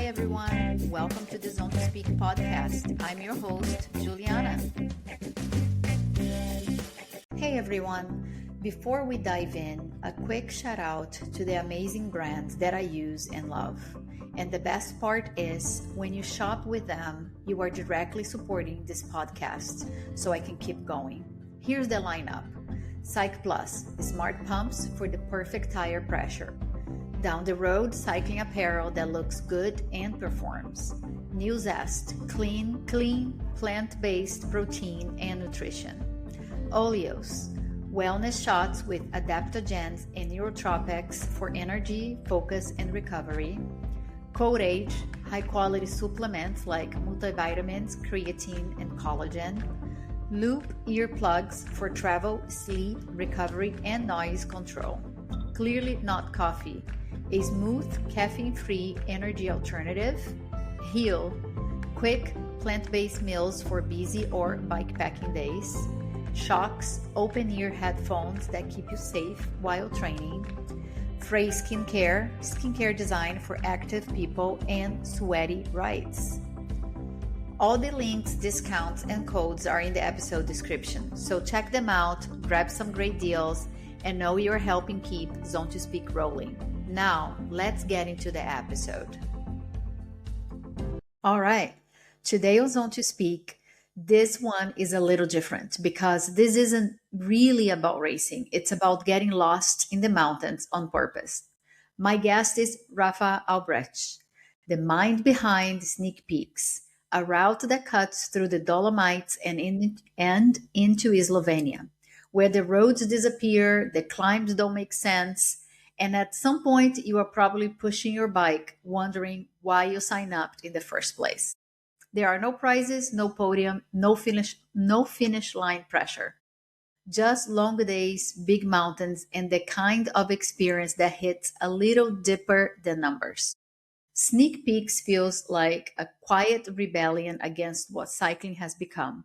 everyone. Welcome to the Zone to Speak podcast. I'm your host, Juliana. Hey everyone. Before we dive in, a quick shout out to the amazing brands that I use and love. And the best part is when you shop with them, you are directly supporting this podcast so I can keep going. Here's the lineup. Cyc Plus, smart pumps for the perfect tire pressure. Down the road, cycling apparel that looks good and performs. New Zest, clean, plant-based protein and nutrition. Oleos, wellness shots with adaptogens and neurotropics for energy, focus, and recovery. Code Age, high-quality supplements like multivitamins, creatine, and collagen. Loop earplugs for travel, sleep, recovery, and noise control. Clearly not coffee. A smooth, caffeine-free energy alternative. Heal, quick plant-based meals for busy or bikepacking days. Shocks, open-ear headphones that keep you safe while training. Frey skincare designed for active people and sweaty rides. All the links, discounts, and codes are in the episode description, so check them out, grab some great deals, and know you're helping keep Zone to Speak rolling. Now, let's get into the episode. All right, today on Zone to Speak, this one is a little different because this isn't really about racing. It's about getting lost in the mountains on purpose. My guest is Raphael Albrecht, the mind behind Sneak Peaks, a route that cuts through the Dolomites and into Slovenia, where the roads disappear, the climbs don't make sense, and at some point you are probably pushing your bike, wondering why you signed up in the first place. There are no prizes, no podium, no finish line pressure. Just long days, big mountains, and the kind of experience that hits a little deeper than numbers. Sneak Peaks feels like a quiet rebellion against what cycling has become.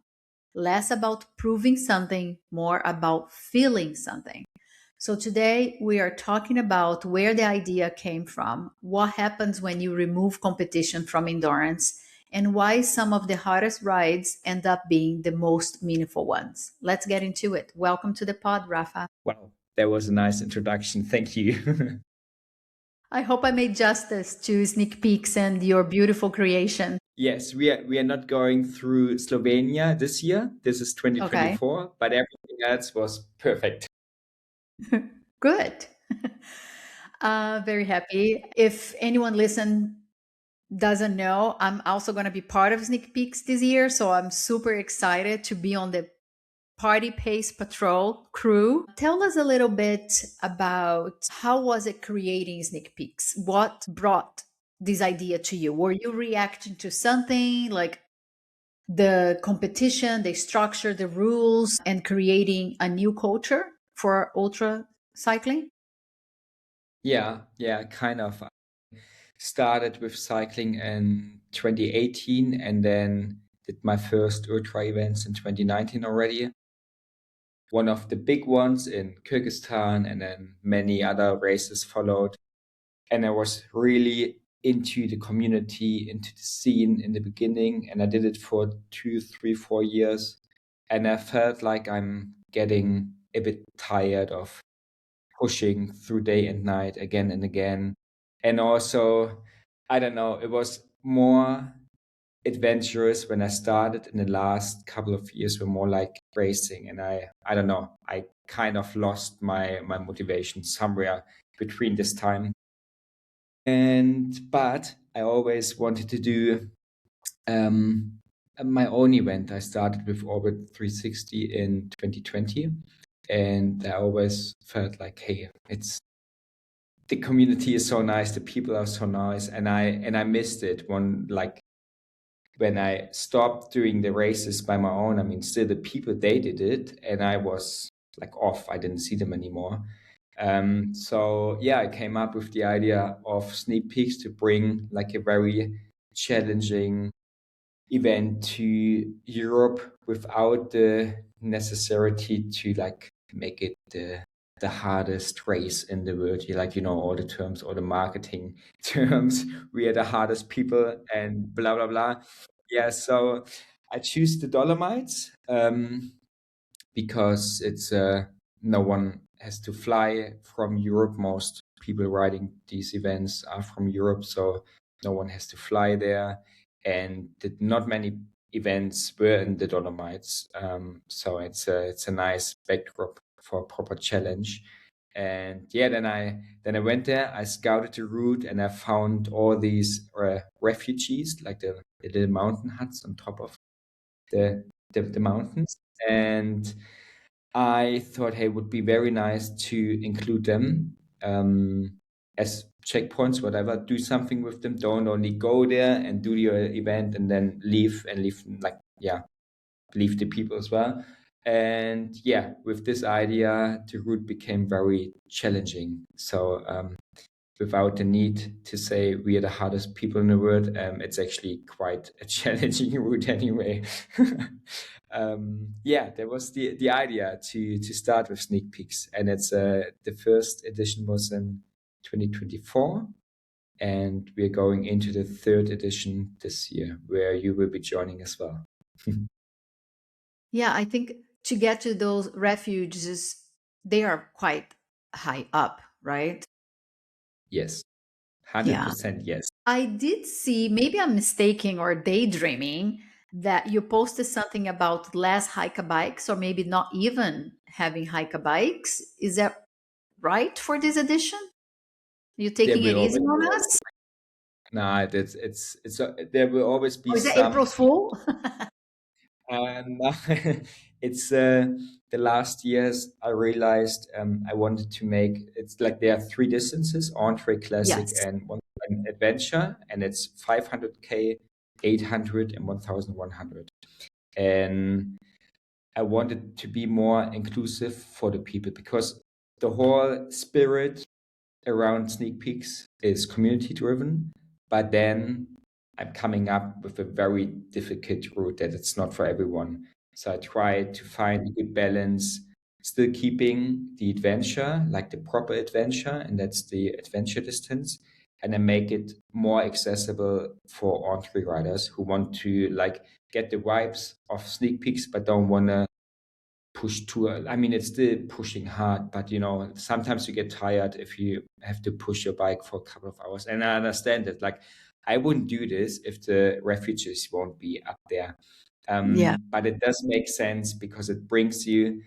Less about proving something, more about feeling something. So today we are talking about where the idea came from, what happens when you remove competition from endurance, and why some of the hardest rides end up being the most meaningful ones. Let's get into it. Welcome to the pod, Rapha. Wow, that was a nice introduction. Thank you. I hope I made justice to Sneak Peaks and your beautiful creation. Yes, we are not going through Slovenia this year. This is 2024, but everything else was perfect. Good. Very happy. If anyone doesn't know, I'm also going to be part of Sneak Peaks this year. So I'm super excited to be on the Party Pace Patrol crew. Tell us a little bit about how was it creating Sneak Peaks? What brought this idea to you? Were you reacting to something like the competition, the structure, the rules, and creating a new culture for ultra cycling? Yeah, kind of. I started with cycling in 2018 and then did my first ultra events in 2019 already. One of the big ones in Kyrgyzstan, and then many other races followed. And I was really into the community, into the scene in the beginning, and I did it for 2, 3, 4 years. And I felt like I'm getting a bit tired of pushing through day and night again and again. And also, I don't know, it was more adventurous when I started. In the last couple of years were more like racing, and I don't know, I kind of lost my motivation somewhere between this time. But I always wanted to do my own event. I started with Orbit 360 in 2020, and I always felt like, hey, the community is so nice, the people are so nice, and I missed it when I stopped doing the races by my own. I mean, still the people, they did it, and I was like off. I didn't see them anymore. So yeah, I came up with the idea of Sneak Peeks to bring like a very challenging event to Europe without the necessity to like make it the the hardest race in the world. You like, all the terms, all the marketing terms. We are the hardest people and blah, blah, blah. Yeah, so I choose the Dolomites because it's no one has to fly from Europe. Most people riding these events are from Europe, so no one has to fly there. And not many events were in the Dolomites, so it's a nice backdrop for a proper challenge. And yeah, then I went there. I scouted the route, and I found all these refugees, like the little mountain huts on top of the mountains. And I thought, hey, it would be very nice to include them as checkpoints, whatever. Do something with them. Don't only go there and do your event and then leave leave the people as well. And yeah, with this idea, the route became very challenging. So without the need to say we are the hardest people in the world, it's actually quite a challenging route anyway. Yeah, that was the idea to start with sneak peeks, and it's the first edition was in 2024, and we're going into the third edition this year, where you will be joining as well. Yeah, I think to get to those refuges, they are quite high up, right? Yes, Yeah. 100% yes. I did see, maybe I'm mistaken or daydreaming, that you posted something about less hike bikes or maybe not even having hike bikes. Is that right for this edition? You There taking it will easy always on us? no, there will always be Or is it some. April Fool? And it's the last years I realized I wanted to make it's like there are three distances: entree, classic, Yes. and one adventure, and it's 500k, 800, and 1100. And I wanted to be more inclusive for the people, because the whole spirit around sneak peeks is community driven, but then I'm coming up with a very difficult route that it's not for everyone. So I try to find a good balance, still keeping the adventure, like the proper adventure, and that's the adventure distance, and then make it more accessible for entree riders who want to like get the vibes of sneak peeks but don't want to push too. I mean, it's still pushing hard, but sometimes you get tired if you have to push your bike for a couple of hours. And I understand that. Like, I wouldn't do this if the refugees won't be up there. Yeah. But it does make sense because it brings you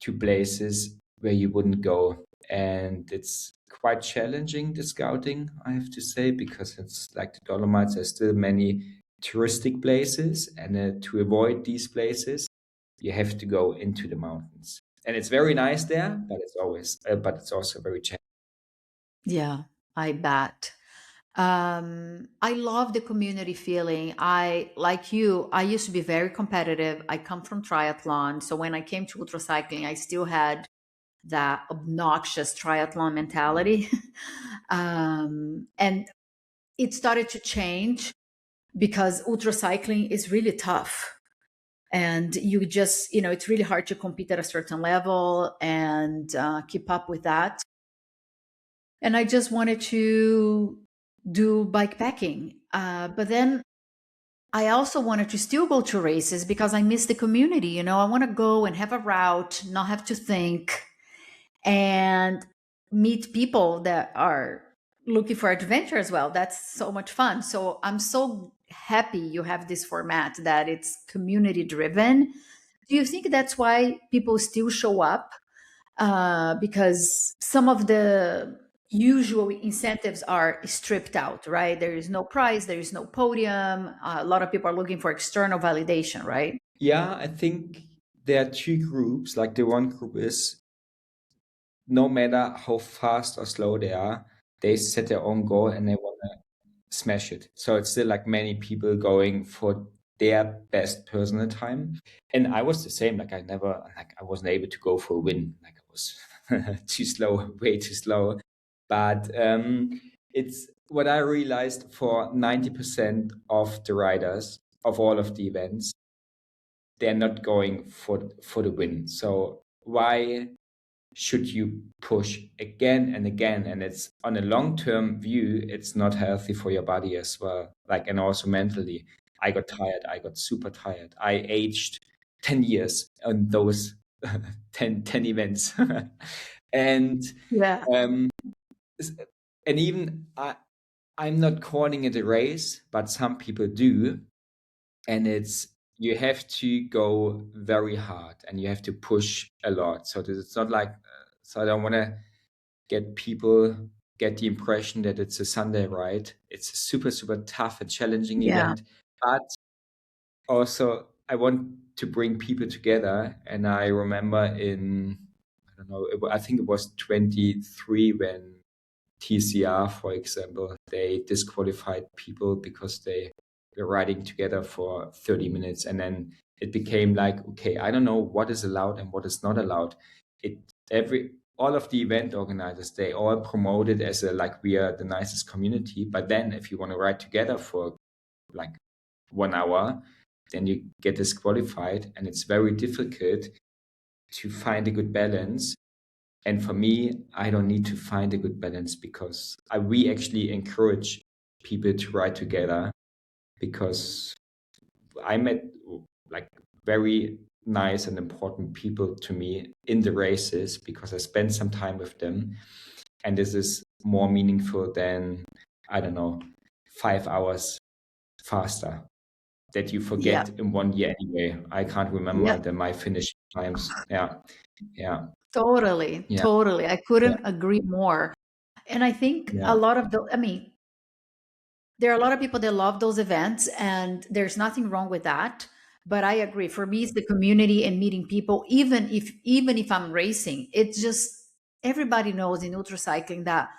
to places where you wouldn't go. And it's quite challenging, the scouting, I have to say, because it's like the Dolomites, there's still many touristic places. And to avoid these places, you have to go into the mountains. And it's very nice there, but it's also very challenging. Yeah, I bet. I love the community feeling. Like you, I used to be very competitive. I come from triathlon. So when I came to ultra cycling, I still had that obnoxious triathlon mentality. And it started to change because ultra cycling is really tough. And you just, it's really hard to compete at a certain level and keep up with that. And I just wanted to do bike packing. But then I also wanted to still go to races because I miss the community. I want to go and have a route, not have to think, and meet people that are looking for adventure as well. That's so much fun. So I'm so happy you have this format that it's community driven. Do you think that's why people still show up? Because some of the usual incentives are stripped out, right? There is no prize, there is no podium. A lot of people are looking for external validation, right? Yeah, I think there are two groups. Like the one group is, no matter how fast or slow they are, they set their own goal and they want to smash it. So it's still like many people going for their best personal time. And I was the same. Like I wasn't able to go for a win. Like I was too slow, way too slow. But it's what I realized: for 90% of the riders of all of the events, they're not going for the win. So why should you push again and again? And it's on a long-term view, it's not healthy for your body as well. Like, and also mentally, I got tired. I got super tired. I aged 10 years on those 10 events. And Yeah. um, and even I'm not calling it a race, but some people do. And it's, you have to go very hard and you have to push a lot. So that it's not like, so I don't want to get the impression that it's a Sunday ride. It's a super, super tough and challenging Yeah. event. But also, I want to bring people together. And I remember I don't know, I think it was 23 when TCR, for example, they disqualified people because they were riding together for 30 minutes. And then it became like, okay, I don't know what is allowed and what is not allowed. All of the event organizers, they all promote it as like, we are the nicest community. But then if you want to ride together for like 1 hour, then you get disqualified, and it's very difficult to find a good balance. And for me, I don't need to find a good balance, because we actually encourage people to ride together, because I met like very nice and important people to me in the races, because I spent some time with them. And this is more meaningful than, I don't know, 5 hours faster that you Yeah. forget in 1 year anyway. I can't remember my finish times. Yeah. Yeah. Totally, Yeah. totally. I Yeah. couldn't agree more. And I think a Yeah. lot of I mean, there are a lot of people that love those events, and there's nothing wrong with that. But I agree. For me, it's the community and meeting people. Even if I'm racing, it's just, everybody knows in ultra cycling that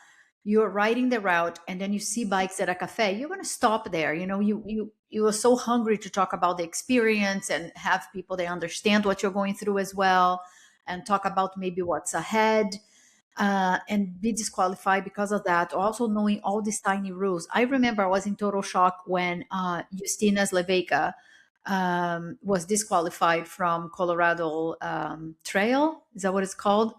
you're riding the route and then you see bikes at a cafe, you're going to stop there. You are so hungry to talk about the experience and have people that understand what you're going through as well, and talk about maybe what's ahead, and be disqualified because of that. Also knowing all these tiny rules. I remember I was in total shock when Justina Slevejka was disqualified from Colorado Trail. Is that what it's called?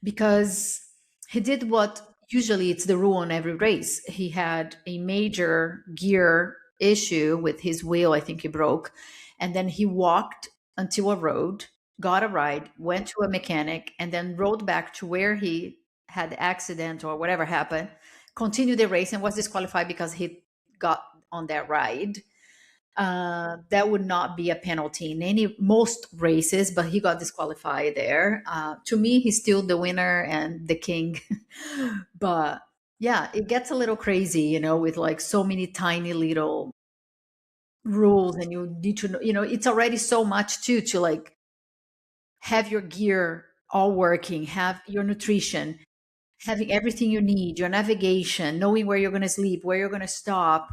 Because he did what usually it's the rule on every race. He had a major gear issue with his wheel. I think he broke. And then he walked until a road, got a ride, went to a mechanic, and then rode back to where he had the accident or whatever happened, continued the race, and was disqualified because he got on that ride. That would not be a penalty in most races, but he got disqualified there. To me, he's still the winner and the king. But yeah, it gets a little crazy, with like so many tiny little rules, and you need to know, it's already so much too, to like have your gear all working, have your nutrition, having everything you need, your navigation, knowing where you're going to sleep, where you're going to stop,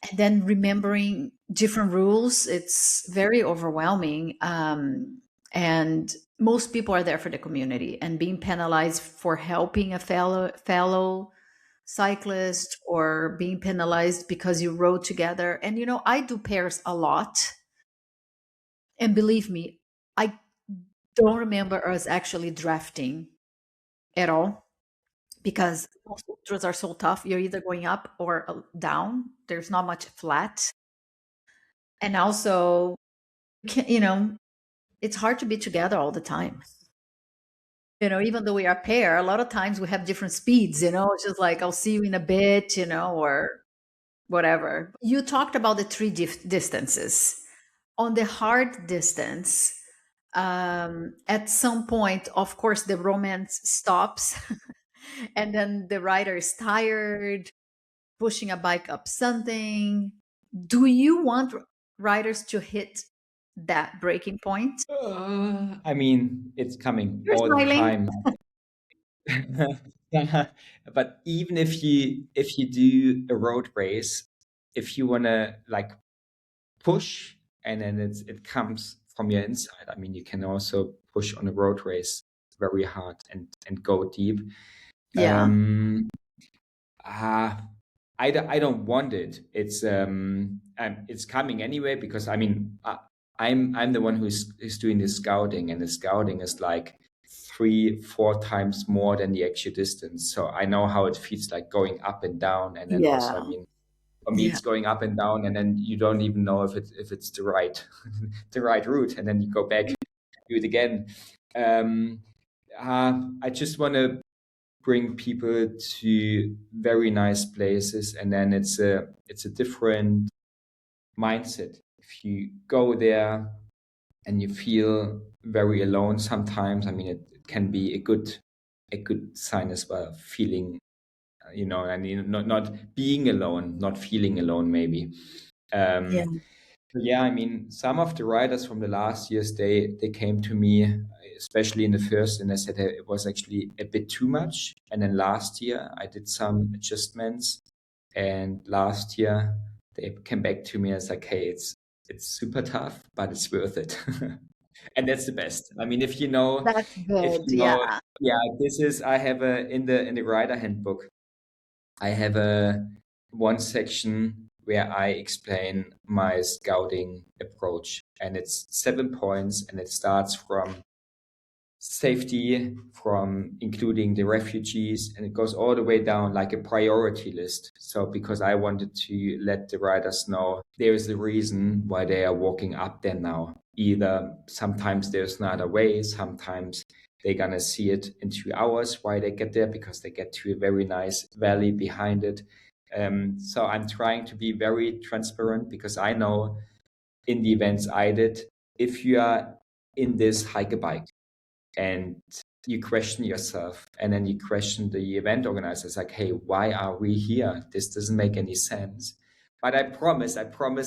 and then remembering different rules. It's very overwhelming. And most people are there for the community, and being penalized for helping a fellow cyclist, or being penalized because you rode together. And I do pairs a lot, and believe me, I don't remember us actually drafting at all, because most ultras are so tough. You're either going up or down. There's not much flat. And also, it's hard to be together all the time. Even though we are a pair, a lot of times we have different speeds. It's just like, I'll see you in a bit, or whatever. You talked about the three distances. On the hard distance, at some point, of course, the romance stops, and then the rider is tired, pushing a bike up something. Do you want riders to hit that breaking point? I mean, it's coming You're all the smiling. time. But even if you do a road race, if you wanna like push, and then it comes from your inside. I mean, you can also push on a road race very hard and go deep. Yeah. Um, I don't want it. It's coming anyway, because I mean, I'm the one who's doing the scouting, and the scouting is like 3-4 times more than the actual distance. So I know how it feels like going up and down. And then also, I Yeah. mean, for me, Yeah. it's going up and down, and then you don't even know if it's the right the right route, and then you go back, do it again. I just want to bring people to very nice places, and then it's a different mindset. If you go there and you feel very alone sometimes, I mean, it can be a good sign as well, feeling, I mean, not being alone, not feeling alone, maybe. Yeah. Yeah, I mean, some of the writers from the last years, they came to me, especially in the first, and I said it was actually a bit too much. And then last year, I did some adjustments, and last year they came back to me as like, "Hey, it's super tough, but it's worth it," and that's the best. I mean, That's if good. you know, Yeah. yeah, I have a in the writer handbook. I have a one section where I explain my scouting approach, and it's 7 points, and it starts from safety, from including the refugees, and it goes all the way down like a priority list. So because I wanted to let the writers know there is a reason why they are walking up there now. Either sometimes there's not a way, sometimes they're gonna see it in 2 hours why they get there, because they get to a very nice valley behind it. So I'm trying to be very transparent, because I know in the events I did, if you are in this hike a bike and you question yourself, and then you question the event organizers, like, hey, why are we here? This doesn't make any sense. But I promise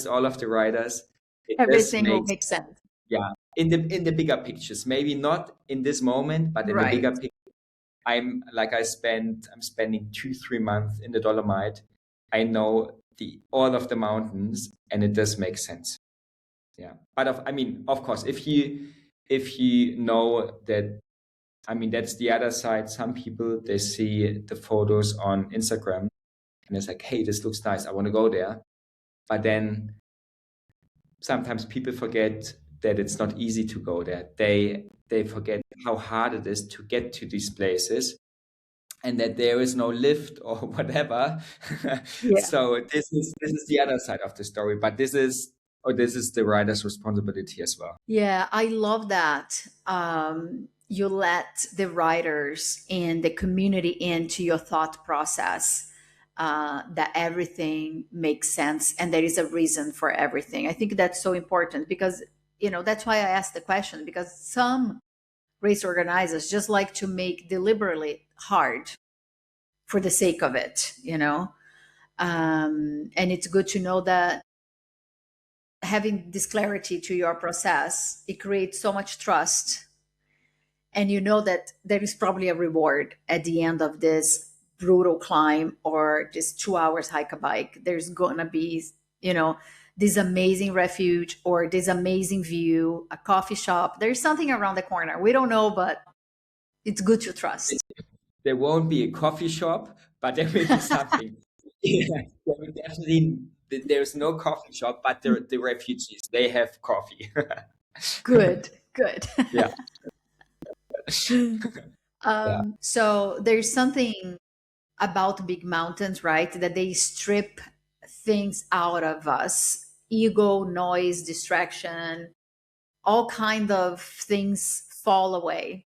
all of the writers, it does Everything will make, make sense. yeah, in the bigger pictures, maybe not in this moment, but in the Right. bigger picture. I'm spending 2-3 months in the Dolomite. I know all of the mountains, and it does make sense. Yeah. But I mean, of course, if you know that, I mean, that's the other side. Some people, they see the photos on Instagram and it's like, hey, this looks nice, I want to go there. But then sometimes people forget that it's not easy to go there. They forget how hard it is to get to these places, and that there is no lift or whatever. Yeah. So this is the other side of the story. But this is the writer's responsibility as well. Yeah, I love that. You let the writers and the community into your thought process, that everything makes sense and there is a reason for everything. I think that's so important because, that's why I asked the question, because some race organizers just like to make deliberately hard for the sake of it. And it's good to know that having this clarity to your process, it creates so much trust, and you know that there is probably a reward at the end of this brutal climb or this 2 hours hike a bike. There's gonna be, this amazing refuge or this amazing view, a coffee shop. There's something around the corner. We don't know, but it's good to trust. There won't be a coffee shop, but there will be something. Yeah, there will definitely. There's no coffee shop, but the refugees, they have coffee. Good, good. Yeah, yeah, So there's something about big mountains, right? That they strip things out of us: ego, noise, distraction, all kind of things fall away.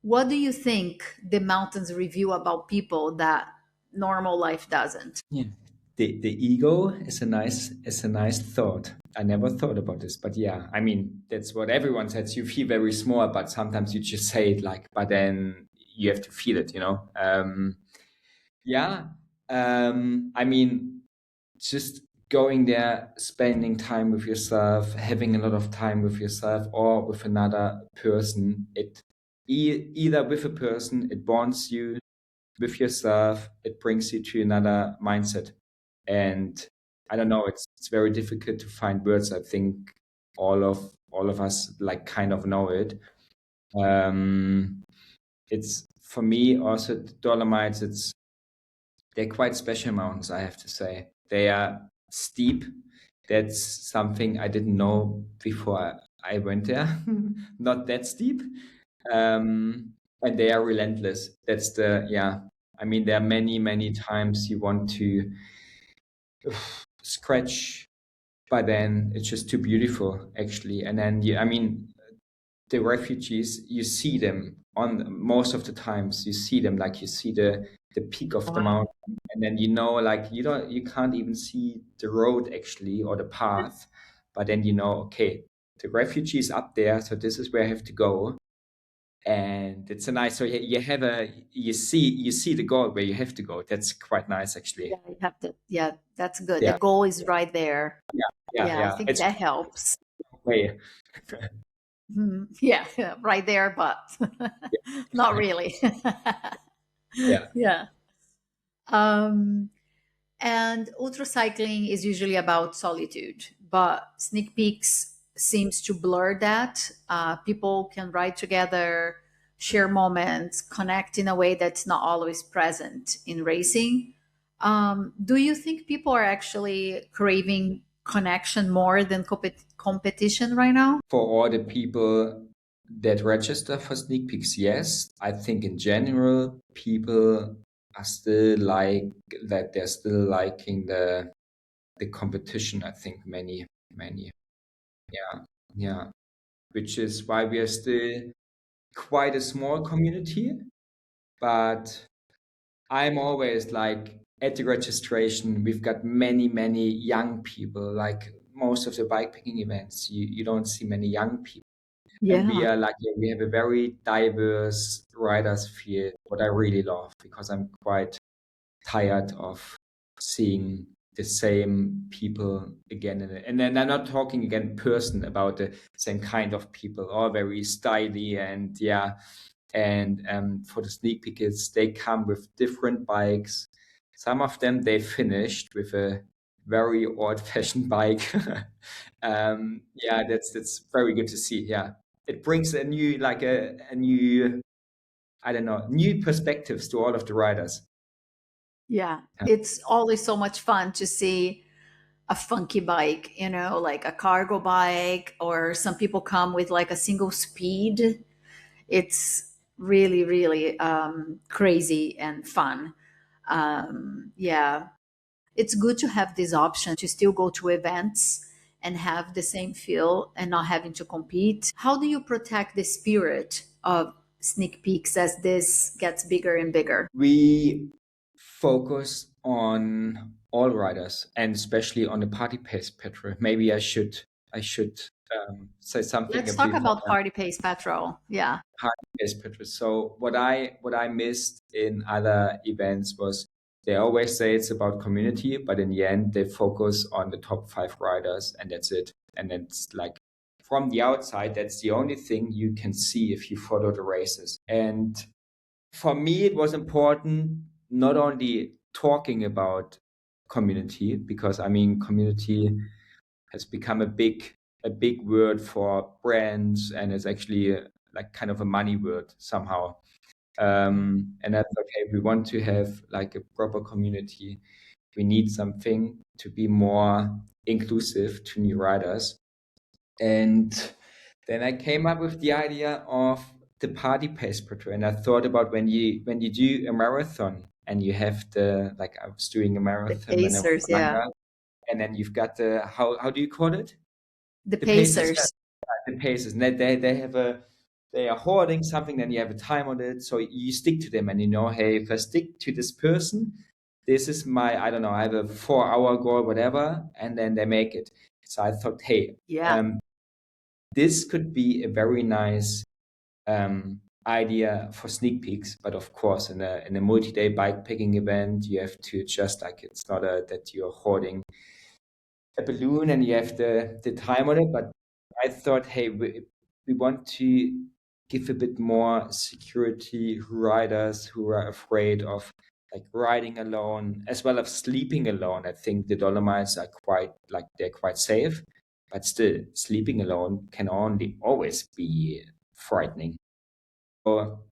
What do you think the mountains reveal about people that normal life doesn't? yeah. The ego is a nice thought. I never thought about this, but yeah, I mean, that's what everyone says. You feel very small, but sometimes you just say it like, but then you have to feel it. Yeah. I mean, just going there, spending time with yourself, having a lot of time with yourself or with another person. Either with a person, it bonds you with yourself, it brings you to another mindset. And I don't know, it's very difficult to find words. I think all of us like kind of know it. Um, it's for me also the Dolomites. They're quite special mountains, I have to say. They are steep. That's something I didn't know before I went there. Not that steep. And they are relentless. That's I mean, there are many, many times you want to scratch, but then it's just too beautiful, actually. And then, I mean, the refugees, you see them on most of the times, you see them like you see the peak of the mountain, and then like you can't even see the road actually or the path, but then okay, the refugee is up there, so this is where I have to go. And it's a nice, so you see the goal where you have to go. That's quite nice, actually. Yeah, you have to. Yeah, that's good. Yeah. The goal is right there. Yeah. I think It's that helps. way. Yeah, right there, but not really. Yeah. Yeah. And ultra cycling is usually about solitude, but sneak peeks seems to blur that. People can ride together, share moments, connect in a way that's not always present in racing. Do you think people are actually craving connection more than competition right now? For all the people that register for sneak peeks, yes. I think in general, people are still like that. They're still liking the competition. I think many. Yeah. Which is why we are still quite a small community. But I'm always like at the registration, we've got many, many young people. Like most of the bikepacking events, you don't see many young people. And we Yeah. are like, we have a very diverse riders field, what I really love, because I'm quite tired of seeing the same people again. And then I'm not talking again person about the same kind of people, all very styly and And for the sneak peeks, they come with different bikes. Some of them they finished with a very old-fashioned bike. That's very good to see. Yeah, it brings a new a new, I don't know, new perspectives to all of the riders. Yeah. Yeah. It's always so much fun to see a funky bike, like a cargo bike, or some people come with like a single speed. It's really, really crazy and fun. Yeah, it's good to have this option to still go to events and have the same feel and not having to compete. How do you protect the spirit of sneak peeks as this gets bigger and bigger? We focus on all riders and especially on the party pace petrol. Maybe I should say something Let's a talk bit about party pace petrol. Yeah. Yes, Patrice. So what I missed in other events was they always say it's about community, but in the end they focus on the top 5 riders and that's it. And it's like from the outside, that's the only thing you can see if you follow the races. And for me, it was important not only talking about community, because I mean community has become a big word for brands and it's actually like kind of a money word somehow. And I thought, okay, we want to have like a proper community. We need something to be more inclusive to new riders. And then I came up with the idea of the party pace patrol. And I thought about when you do a marathon and you have like I was doing a The marathon when I was pacers, yeah. younger, and then you've got the how do you call it? The The pacers, yeah, pacers. the pacers. And they are hoarding something, then you have a time on it. So you stick to them and hey, if I stick to this person, this is I don't know, I have a 4-hour goal, whatever, and then they make it. So I thought, hey, Yeah. this could be a very nice idea for sneak peeks, but of course in a multi-day bike picking event, you have to just like it's not that you're hoarding a balloon and you have the time on it. But I thought, hey, we want to give a bit more security riders who are afraid of like riding alone as well as sleeping alone. I think the Dolomites are they're quite safe, but still sleeping alone can only always be frightening. So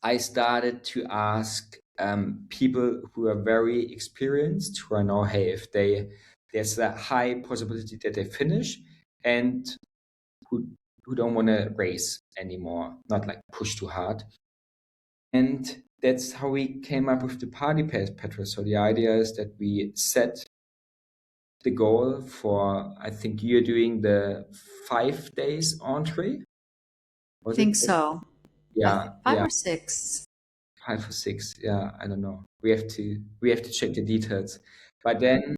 I started to ask people who are very experienced, who I know, hey, if they there's a high possibility that they finish, and who don't want to race anymore, not like push too hard. And that's how we came up with the party pace petrol. So the idea is that we set the goal for, I think you're doing the 5 days entree. I think so. Yeah, five or six. 5 or 6. Yeah, I don't know. We have to check the details. But then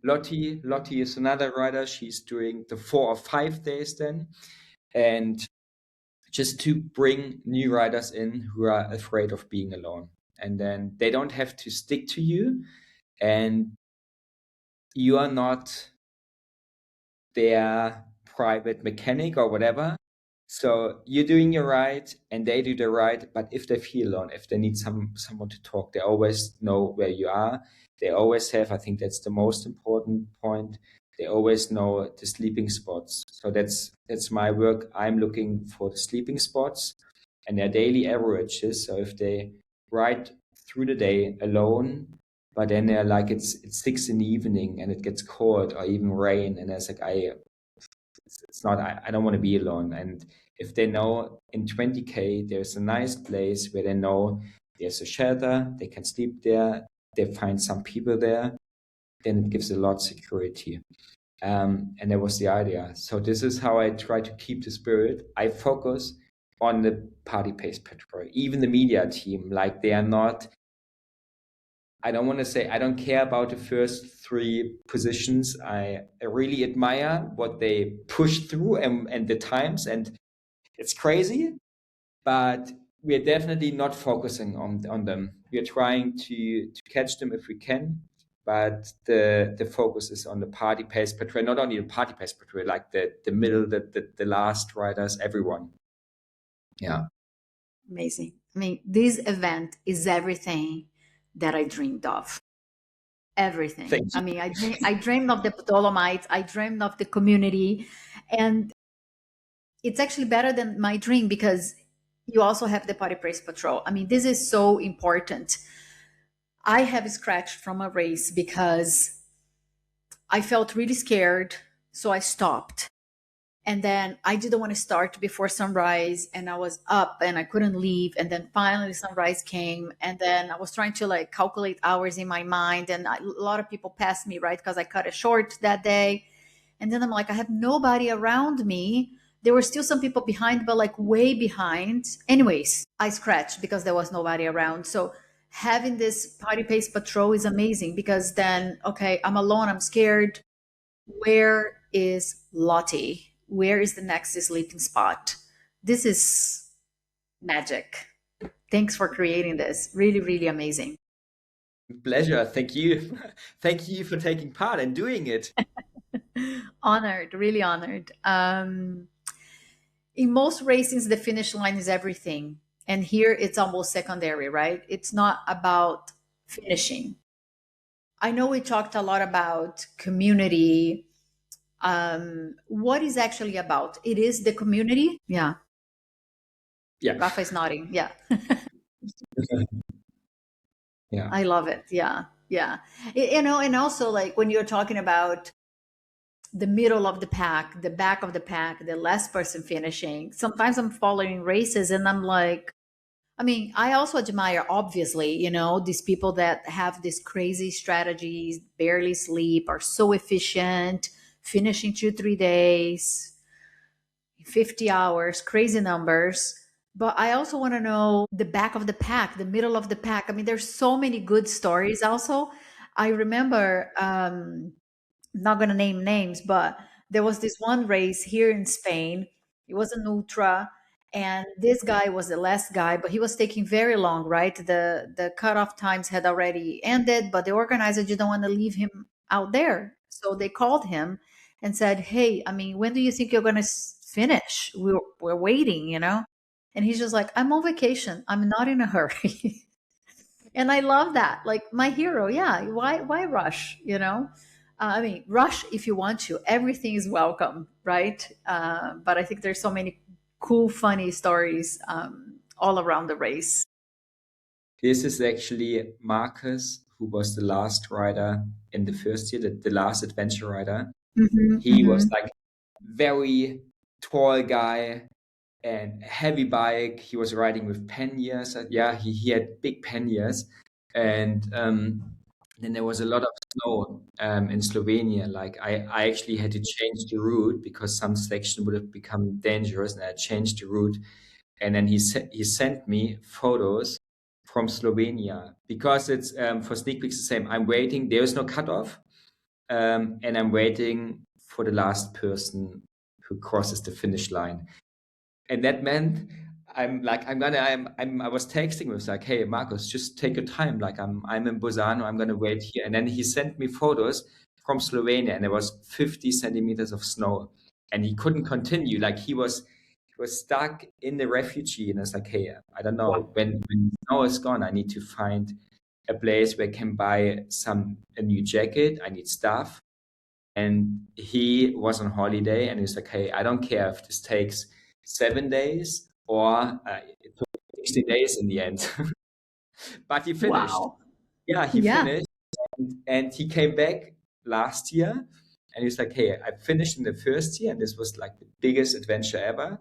Lottie is another rider. She's doing the 4 or 5 days then, and just to bring new riders in who are afraid of being alone, and then they don't have to stick to you, and you are not their private mechanic or whatever. So you're doing your ride and they do the ride, but if they feel alone, if they need someone to talk, they always know where you are. They always have, I think that's the most important point, they always know the sleeping spots. So that's my work. I'm looking for the sleeping spots and their daily averages. So if they ride through the day alone, but then they're like it's 6 in the evening and it gets cold or even rain, and it's like I don't want to be alone. And if they know in 20K there's a nice place where they know there's a shelter, they can sleep there, they find some people there, then it gives a lot of security. And that was the idea. So this is how I try to keep the spirit. I focus on the party pace patrol, even the media team, like they are not, I don't want to say I don't care about the first 3 positions. I really admire what they push through and the times, and it's crazy, but we are definitely not focusing on them. We are trying to catch them if we can, but the focus is on the party pace patrol, not only the party pace patrol, like the middle, the last riders, everyone. Yeah. Amazing. I mean, this event is everything that I dreamed of. Everything. I mean, I dreamed of the Dolomites. I dreamed of the community, and it's actually better than my dream because you also have the party pace patrol. I mean, this is so important. I have scratched from a race because I felt really scared, so I stopped. And then I didn't want to start before sunrise, and I was up and I couldn't leave. And then finally sunrise came, and then I was trying to like calculate hours in my mind, and a lot of people passed me, right? Because I cut it short that day. And then I'm like, I have nobody around me. There were still some people behind, but like way behind. Anyways, I scratched because there was nobody around. So having this party pace patrol is amazing because then, okay, I'm alone, I'm scared. Where is Lottie? Where is the next sleeping spot? This is magic. Thanks for creating this. Really, really amazing. Pleasure. Thank you. Thank you for taking part and doing it. Honored, really honored. In most racings, the finish line is everything. And here it's almost secondary, right? It's not about finishing. I know we talked a lot about community. What is actually about? It is the community. Yeah. Yeah. Rapha is nodding. Yeah. Yeah. I love it. Yeah. Yeah. You know, and also like when you're talking about the middle of the pack, the back of the pack, the last person finishing, sometimes I'm following races and I'm like, I mean, I also admire, obviously, you know, these people that have these crazy strategies, barely sleep, are so efficient, finishing 2, 3 days, 50 hours, crazy numbers. But I also want to know the back of the pack, the middle of the pack. I mean, there's so many good stories also. I remember, not going to name names, but there was this one race here in Spain. It was an ultra, and this guy was the last guy, but he was taking very long, right? The cutoff times had already ended, but the organizer didn't want to leave him out there. So they called him and said, hey, I mean, when do you think you're going to finish? We're waiting, you know? And he's just like, I'm on vacation. I'm not in a hurry. And I love that. Like my hero. Yeah. Why rush? You know? I mean, rush if you want to. Everything is welcome, right? But I think there's so many cool, funny stories all around the race. This is actually Marcus who was the last rider in the first year, the last adventure rider. Mm-hmm, He was mm-hmm. like very tall guy and heavy bike. He was riding with panniers. Yeah, he had big panniers. And then there was a lot of snow in Slovenia. Like I actually had to change the route because some section would have become dangerous, and I changed the route. And then he sent me photos from Slovenia because it's for sneak peeks the same. I'm waiting. There is no cutoff, and I'm waiting for the last person who crosses the finish line. And that meant I was texting him, was like, hey Marcus, just take your time. Like I'm in Bolzano, I'm gonna wait here. And then he sent me photos from Slovenia, and there was 50 centimeters of snow, and he couldn't continue. Like he was stuck in the refugee, and it's like, hey, I don't know, when snow is gone, I need to find a place where I can buy a new jacket. I need stuff. And he was on holiday, and he's like, hey, I don't care if this takes 7 days or it took 60 days in the end. But he finished. Wow. Yeah, he Yeah. finished. And he came back last year, and he's like, hey, I finished in the first year, and this was like the biggest adventure ever.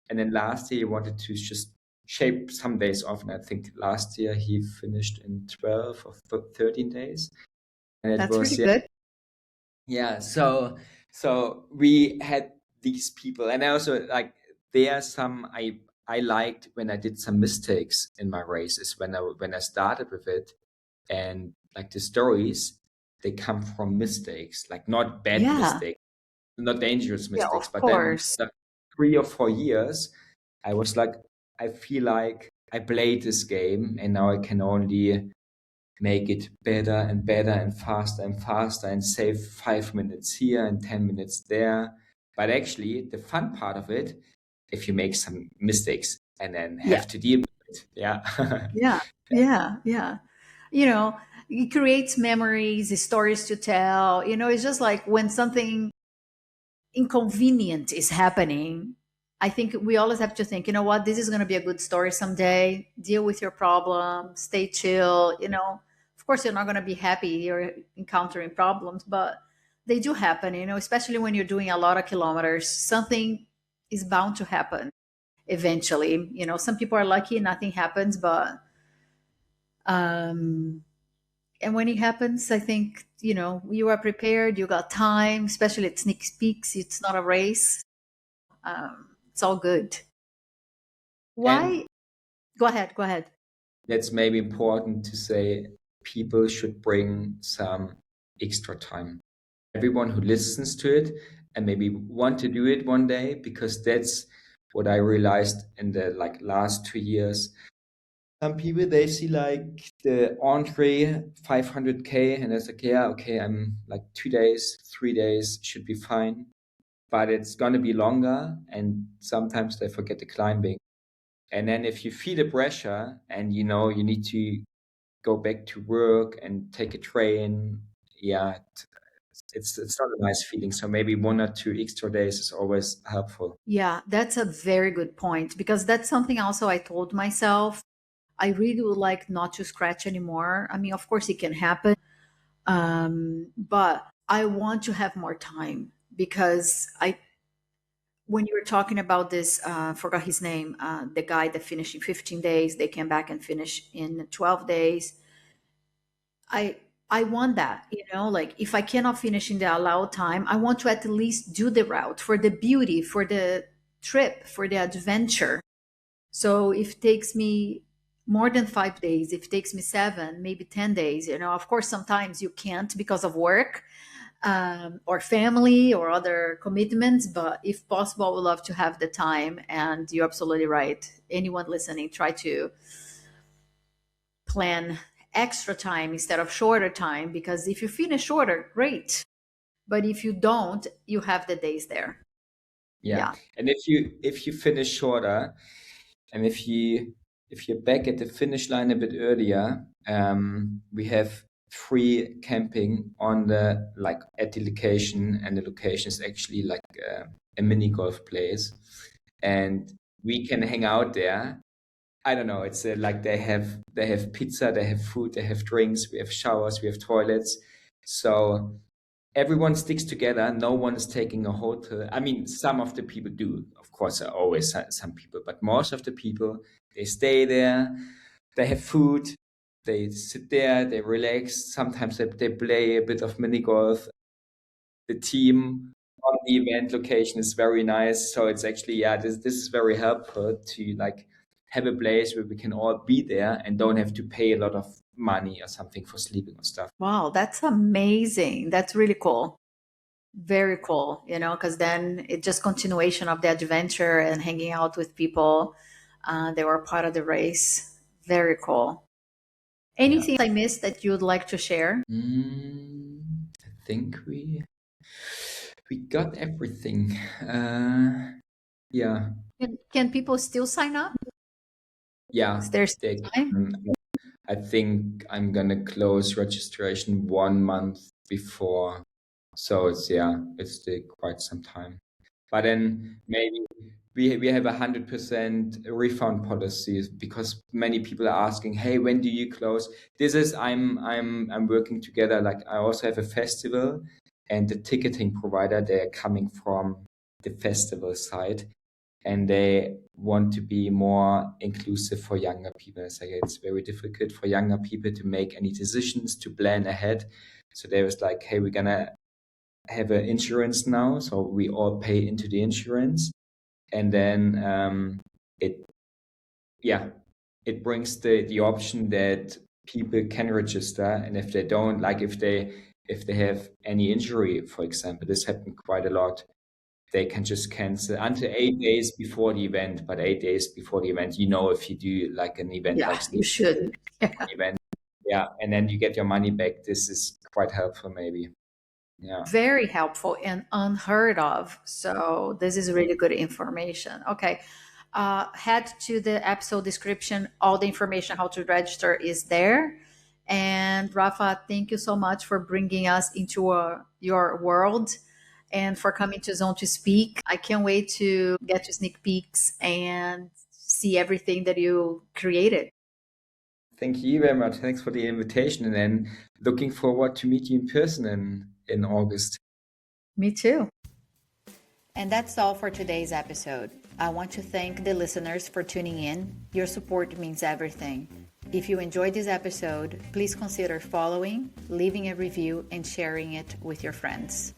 And then last year he wanted to just shape some days off. And I think last year he finished in 12 or 13 days. And it That's was, really good. yeah, so we had these people, and I also like there are some I liked when I did some mistakes in my races when I started with it, and like the stories, they come from mistakes, like not bad Yeah. mistakes, not dangerous Yeah, mistakes, of but then course. after 3 or 4 years, I was like, I feel like I played this game, and now I can only make it better and better and faster and save 5 minutes here and 10 minutes there. But actually, the fun part of it, if you make some mistakes and then Yeah. have to deal with it. Yeah. Yeah. Yeah. Yeah. You know, it creates memories, stories to tell. It's just like when something inconvenient is happening, I think we always have to think, what, this is going to be a good story someday. Deal with your problem, stay chill. Of course, you're not going to be happy you're encountering problems, but they do happen, especially when you're doing a lot of kilometers. Something is bound to happen eventually. Some people are lucky, nothing happens, but um and when it happens, I think, you are prepared, you got time, especially at sneak peeks, it's not a race. It's all good. And Why? Go ahead, go ahead. that's maybe important to say, people should bring some extra time. Everyone who listens to it and maybe want to do it one day, because that's what I realized in the last 2 years. Some people, they see like the entree 500K, and it's like, yeah, okay, I'm like 2 days, 3 days should be fine, but it's gonna be longer, and sometimes they forget the climbing. And then if you feel the pressure and you need to go back to work and take a train, yeah, it's not a nice feeling. So maybe 1 or 2 extra days is always helpful. Yeah, that's a very good point, because that's something also I told myself. I really would like not to scratch anymore. I mean, of course, it can happen, but I want to have more time, because when you were talking about this, forgot his name, the guy that finished in 15 days, they came back and finished in 12 days. I I want that, like if I cannot finish in the allowed time, I want to at least do the route for the beauty, for the trip, for the adventure. So if it takes me more than 5 days, if it takes me 7, maybe 10 days, of course, sometimes you can't because of work, or family or other commitments. But if possible, I would love to have the time. And you're absolutely right. Anyone listening, try to plan extra time instead of shorter time, because if you finish shorter, great. But if you don't, you have the days there. Yeah. Yeah. And if you finish shorter, and if you're back at the finish line a bit earlier, we have free camping on the at the location, and the location is actually like a mini golf place, and we can hang out there I don't know. It's like they have pizza, they have food, they have drinks, we have showers, we have toilets. So everyone sticks together. No one is taking a hotel. I mean, some of the people do. Of course, there are always some people, but most of the people, they stay there. They have food. They sit there. They relax. Sometimes they play a bit of mini golf. The team on the event location is very nice. So it's actually, this is very helpful to like have a place where we can all be there and don't have to pay a lot of money or something for sleeping or stuff. Wow, that's amazing. That's really cool. Very cool, because then it's just continuation of the adventure and hanging out with people. They were part of the race. Very cool. Anything I missed that you'd like to share? I think we got everything. Yeah. Can people still sign up? Yeah. Is there still time? I think I'm gonna close registration 1 month before. So it's still quite some time. But then maybe we have 100% refund policies because many people are asking, hey, when do you close? This is I'm working together. Like I also have a festival, and the ticketing provider, they're coming from the festival side, and they want to be more inclusive for younger people. It's very difficult for younger people to make any decisions, to plan ahead. So they was like, hey, we're gonna have an insurance now, so we all pay into the insurance, and then it brings the option that people can register, and if they don't, like if they have any injury, for example, this happened quite a lot, they can just cancel until 8 days before the event. But 8 days before the event, if you do like an event like you should. event, and then you get your money back. This is quite helpful, maybe. Very helpful and unheard of. So this is really good information. Okay. Head to the episode description. All the information how to register is there. And Rapha, thank you so much for bringing us into your world and for coming to Zone to speak. I can't wait to get to sneak peeks and see everything that you created. Thank you very much. Thanks for the invitation, and then looking forward to meet you in person in August. Me too. And that's all for today's episode. I want to thank the listeners for tuning in. Your support means everything. If you enjoyed this episode, please consider following, leaving a review, and sharing it with your friends.